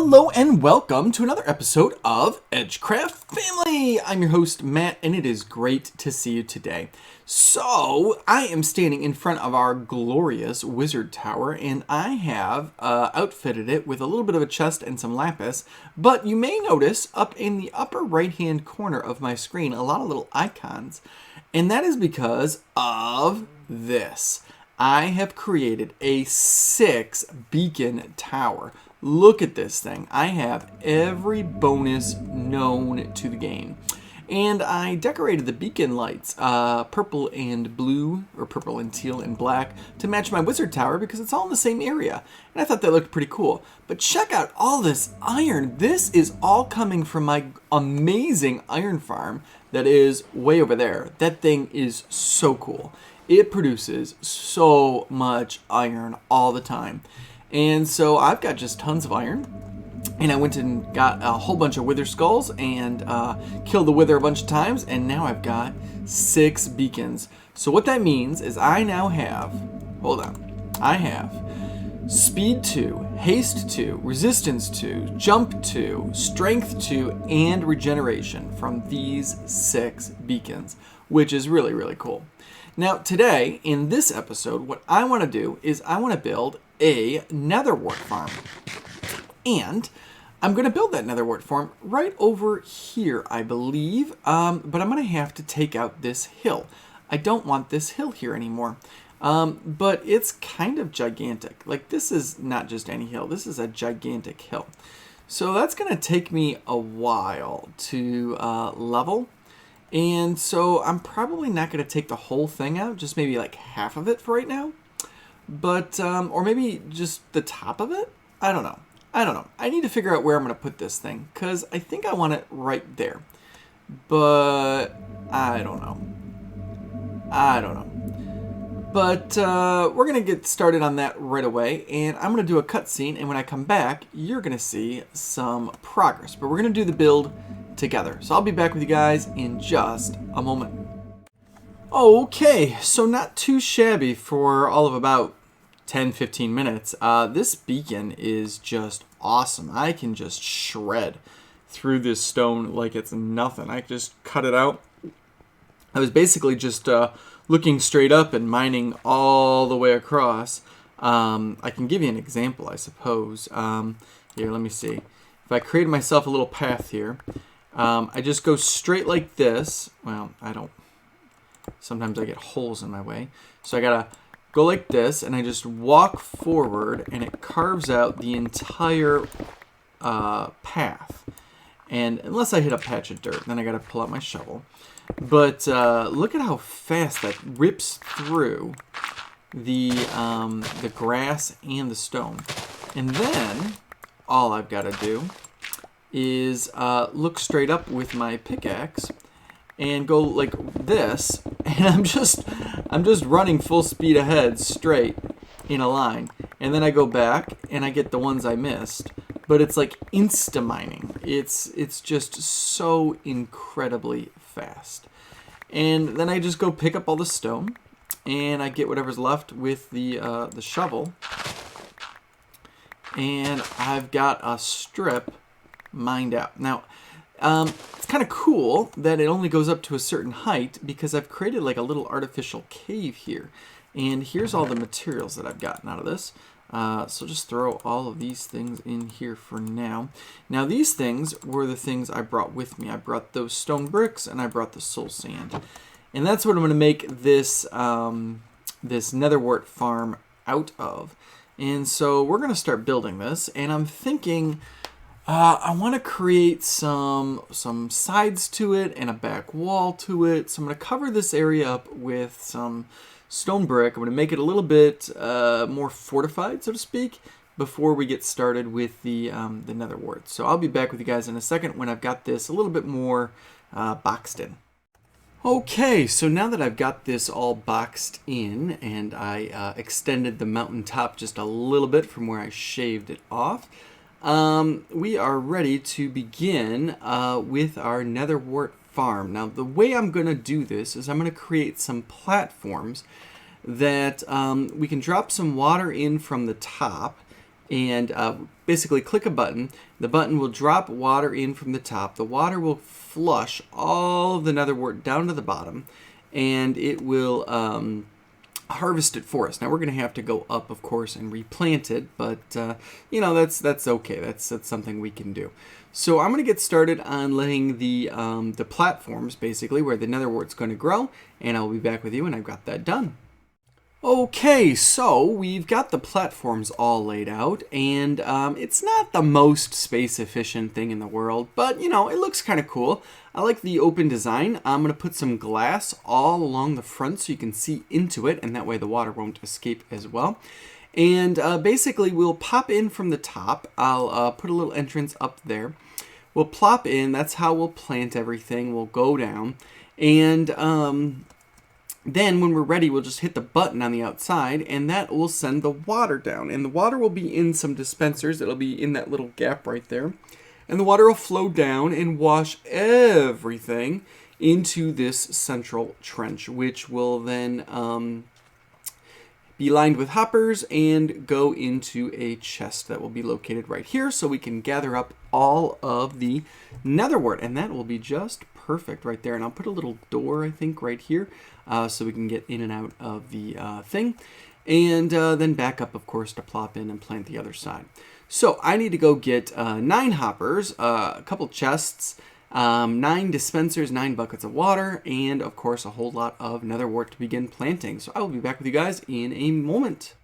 Hello and welcome to another episode of EdgeCraft Family. I'm your host Matt and it is great to see you today. So I am standing in front of our glorious wizard tower and I have outfitted it with a little bit of a chest and some lapis, but you may notice up in the upper right hand corner of my screen a lot of little icons, and that is because of this. I have created a 6 beacon tower. Look at this thing. I have every bonus known to the game. And I decorated the beacon lights purple and blue, or purple and teal and black, to match my wizard tower because it's all in the same area. And I thought that looked pretty cool. But check out all this iron. This is all coming from my amazing iron farm that is way over there. That thing is so cool. It produces so much iron all the time. And so I've got just tons of iron, and I went and got a whole bunch of wither skulls and killed the wither a bunch of times, and now I've got 6 beacons. So what that means is I now have, I have speed 2, haste 2, resistance 2, jump 2, strength 2, and regeneration from these 6 beacons, which is really, really cool. Now today, in this episode, what I want to do is I want to build a Netherwart Farm. And I'm going to build that Netherwart Farm right over here, I believe. But I'm going to have to take out this hill. I don't want this hill here anymore. But it's kind of gigantic. Like, this is not just any hill. This is a gigantic hill. So that's going to take me a while to level. And so I'm probably not going to take the whole thing out, just maybe like half of it for right now. But, or maybe just the top of it? I don't know. I need to figure out where I'm going to put this thing, because I think I want it right there. But I don't know. But we're going to get started on that right away, and I'm going to do a cutscene, and when I come back, you're going to see some progress. But we're going to do the build together. So I'll be back with you guys in just a moment. Okay, so not too shabby for all of about 10-15 minutes. This beacon is just awesome. I can just shred through this stone like it's nothing. I just cut it out. I was basically just looking straight up and mining all the way across. I can give you an example, I suppose. Here, let me see. If I create myself a little path here, I just go straight like this. Well, I don't. Sometimes I get holes in my way. So I gotta go like this, and I just walk forward, and it carves out the entire path. And unless I hit a patch of dirt, then I gotta pull out my shovel. But look at how fast that rips through the grass and the stone. And then all I've got to do is look straight up with my pickaxe and go like this, and I'm just running full speed ahead straight in a line, and then I go back and I get the ones I missed. But it's like insta mining. It's just so incredibly fast. And then I just go pick up all the stone, and I get whatever's left with the shovel, and I've got a strip mined out. Now, it's kind of cool that it only goes up to a certain height because I've created like a little artificial cave here. And here's all the materials that I've gotten out of this. So just throw all of these things in here for now. Now these things were the things I brought with me. I brought those stone bricks and I brought the soul sand. And that's what I'm going to make this, this Netherwart Farm out of. And so we're going to start building this, and I'm thinking I want to create some sides to it and a back wall to it. So I'm going to cover this area up with some stone brick. I'm going to make it a little bit more fortified, so to speak, before we get started with the Netherwart. So I'll be back with you guys in a second when I've got this a little bit more boxed in. Okay, so now that I've got this all boxed in and I extended the mountaintop just a little bit from where I shaved it off, we are ready to begin with our Netherwart Farm. Now, the way I'm going to do this is I'm going to create some platforms that we can drop some water in from the top, and basically click a button. The button will drop water in from the top. The water will flush all of the netherwort down to the bottom, and it will harvest it for us. Now we're going to have to go up, of course, and replant it, but you know, that's okay. That's something we can do. So I'm going to get started on laying the platforms, basically, where the netherwort's going to grow, and I'll be back with you when I've got that done. Okay, so we've got the platforms all laid out, and it's not the most space efficient thing in the world, but you know, it looks kind of cool. I like the open design. I'm going to put some glass all along the front so you can see into it, and that way the water won't escape as well. And basically we'll pop in from the top. I'll put a little entrance up there. We'll plop in, that's how we'll plant everything. We'll go down, and then when we're ready, we'll just hit the button on the outside, and that will send the water down. And the water will be in some dispensers. It'll be in that little gap right there. And the water will flow down and wash everything into this central trench, which will then be lined with hoppers and go into a chest that will be located right here, so we can gather up all of the netherwort. And that will be just perfect right there. And I'll put a little door, I think, right here, so we can get in and out of the thing. And then back up, of course, to plop in and plant the other side. So I need to go get 9 hoppers, a couple chests, 9 dispensers, 9 buckets of water, and of course a whole lot of netherwort to begin planting. So I will be back with you guys in a moment.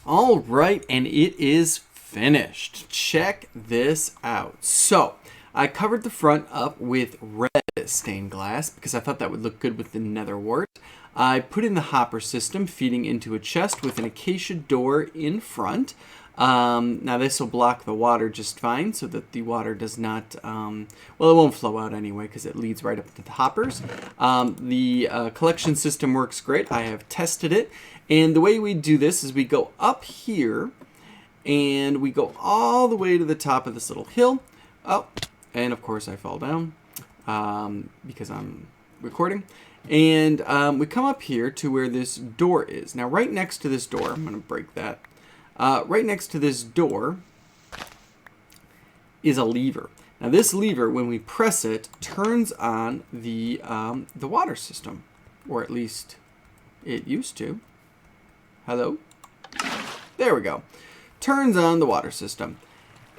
All right, and it is finished. Check this out. So I covered the front up with red stained glass because I thought that would look good with the netherwort. I put in the hopper system feeding into a chest with an acacia door in front. Now this will block the water just fine so that the water does not, well, it won't flow out anyway because it leads right up to the hoppers. The collection system works great. I have tested it. And the way we do this is we go up here and we go all the way to the top of this little hill. Oh, and of course I fall down because I'm recording. And we come up here to where this door is. Now right next to this door, I'm going to break that. Right next to this door is a lever. Now this lever, when we press it, turns on the water system, or at least it used to. Hello? There we go. Turns on the water system.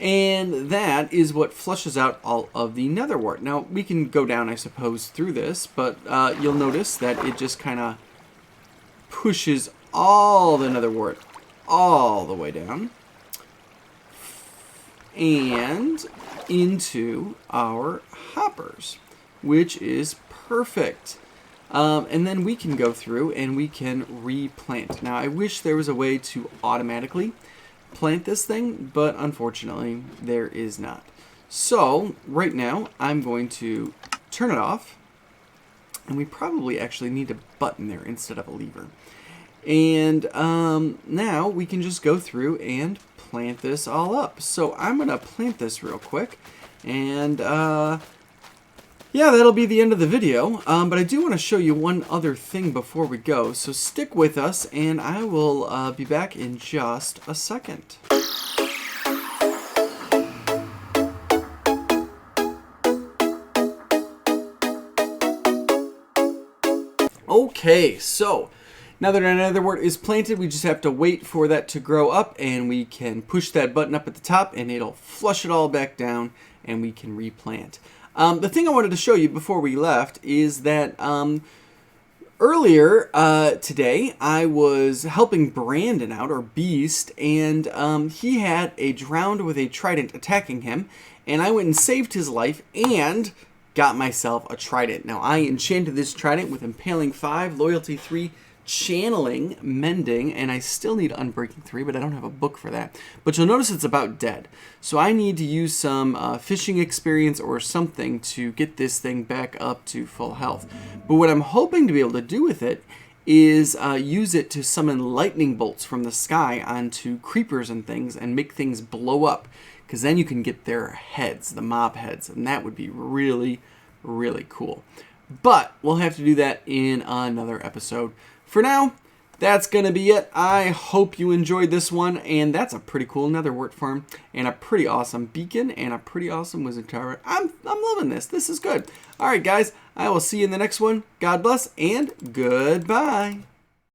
And that is what flushes out all of the netherwort. Now we can go down, I suppose, through this, but you'll notice that it just kind of pushes all the netherwort all the way down and into our hoppers, which is perfect. And then we can go through and we can replant. Now I wish there was a way to automatically plant this thing, but unfortunately there is not. So right now I'm going to turn it off, and we probably actually need a button there instead of a lever. And now we can just go through and plant this all up. So I'm going to plant this real quick. And yeah, that'll be the end of the video. But I do want to show you one other thing before we go. So stick with us, and I will be back in just a second. Okay, so now that our netherwort is planted, we just have to wait for that to grow up, and we can push that button up at the top and it'll flush it all back down and we can replant. The thing I wanted to show you before we left is that earlier today I was helping Brandon out, or Beast, and he had a drowned with a trident attacking him, and I went and saved his life and got myself a trident. Now I enchanted this trident with Impaling 5, Loyalty 3, Channeling, Mending, and I still need Unbreaking 3, but I don't have a book for that. But you'll notice it's about dead. So I need to use some fishing experience or something to get this thing back up to full health. But what I'm hoping to be able to do with it is use it to summon lightning bolts from the sky onto creepers and things and make things blow up. Because then you can get their heads, the mob heads, and that would be really, really cool. But we'll have to do that in another episode. For now, that's going to be it. I hope you enjoyed this one, and that's a pretty cool Netherwart farm, and a pretty awesome beacon, and a pretty awesome wizard tower. I'm loving this. This is good. All right, guys, I will see you in the next one. God bless, and goodbye.